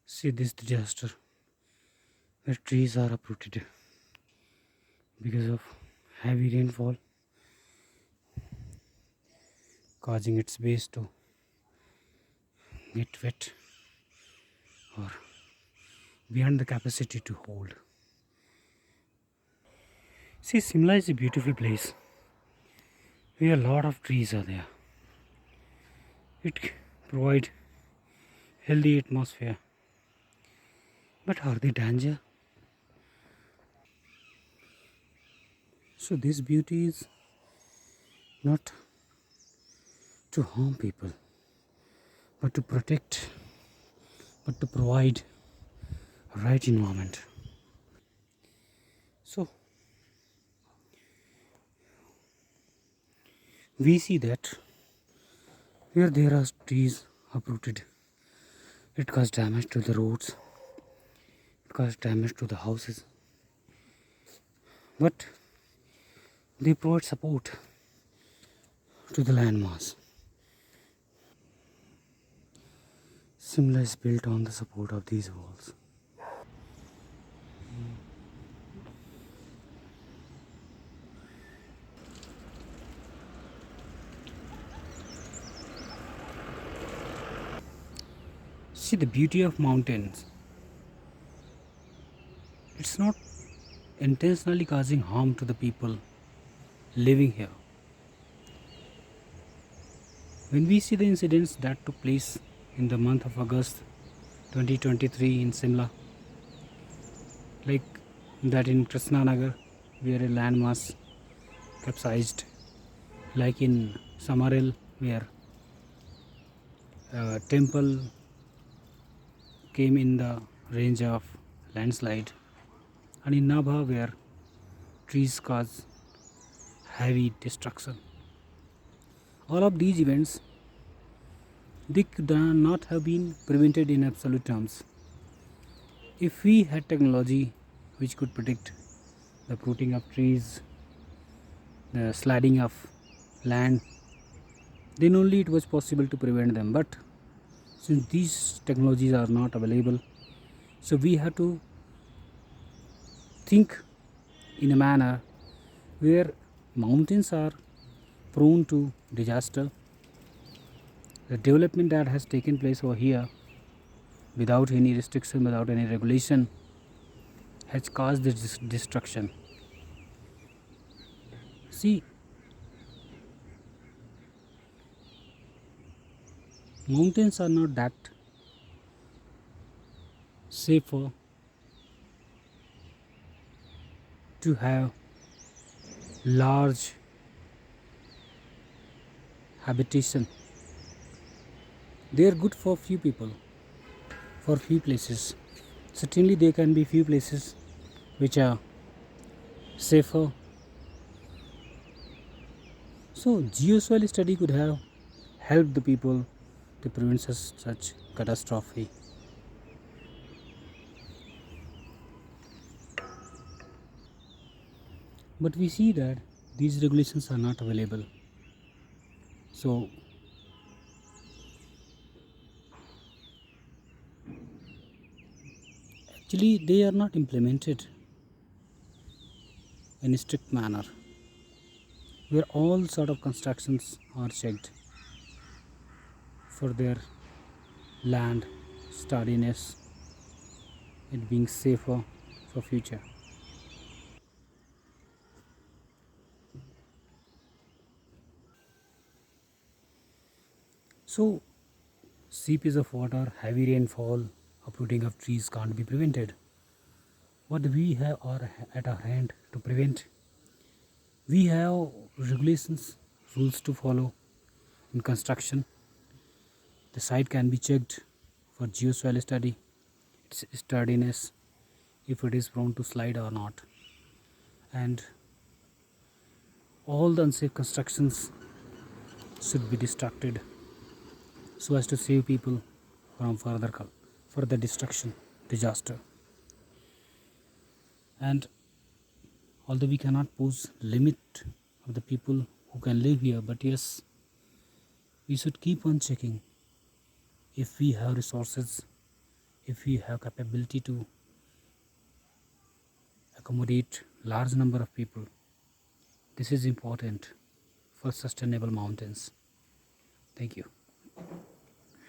See this disaster where trees are uprooted because of heavy rainfall, causing its base to get wet or beyond the capacity to hold. See, Simla is a beautiful place where a lot of trees are there. It provides healthy atmosphere. But are they danger? So this beauty is not to harm people, but to protect, but to provide a right environment. So we see that where there are trees uprooted, it causes damage to the roads, it causes damage to the houses. But they provide support to the landmass. Simla is built on the support of these walls. See the beauty of mountains. It's not intentionally causing harm to the people living here. When we see the incidents that took place in the month of August 2023 in Simla, like that in Krishnanagar, where a landmass capsized, like in Samaril, where a temple came in the range of landslide, and in Nabha, where trees cause heavy destruction. All of these events, they could not have been prevented in absolute terms. If we had technology which could predict the uprooting of trees, the sliding of land, then only it was possible to prevent them. But since these technologies are not available, so we have to think in a manner where mountains are prone to disaster. The development that has taken place over here without any restriction, without any regulation, has caused this destruction. See, mountains are not that safer to have large habitation. They are good for few people, for few places. Certainly there can be few places which are safer. So geosoil study could have helped the people to prevent such catastrophe. But we see that these regulations are not available. So actually they are not implemented in a strict manner, where all sort of constructions are checked for their land sturdiness, it being safer for future. So seepage of water, heavy rainfall, uprooting of trees can't be prevented. What we have are at our hand to prevent. We have regulations, rules to follow in construction. The site can be checked for geosoil study, its sturdiness, if it is prone to slide or not, and all the unsafe constructions should be destructed so as to save people from further destruction, disaster. And although we cannot pose limit of the people who can live here, but yes, we should keep on checking if we have resources, if we have capability to accommodate large number of people. This is important for sustainable mountains. Thank you.